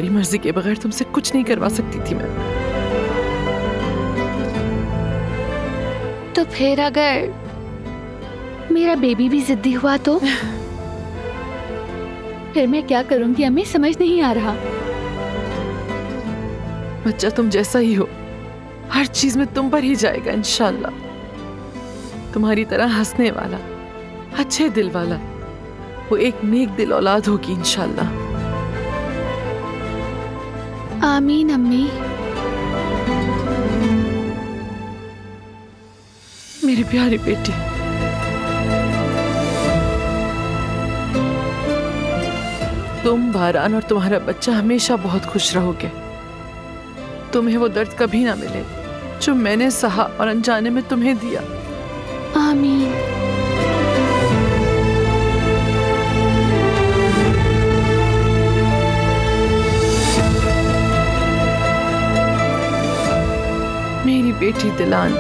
तुम्हारी मर्जी के बगैर तुमसे कुछ नहीं करवा सकती थी मैं। तो फिर अगर मेरा बेबी भी जिद्दी हुआ तो फिर मैं क्या करूंगी अम्मी, समझ नहीं आ रहा। बच्चा तुम जैसा ही हो, हर चीज में तुम पर ही जाएगा इंशाल्लाह। तुम्हारी तरह हंसने वाला, अच्छे दिल वाला, वो एक नेक दिल औलाद होगी इंशाल्लाह। आमीन अम्मी। मेरी प्यारी बेटी, तुम, बारान और तुम्हारा बच्चा हमेशा बहुत खुश रहोगे। तुम्हें वो दर्द कभी ना मिले जो मैंने सहा और अनजाने में तुम्हें दिया। आमीन। मेरी बेटी दिलान,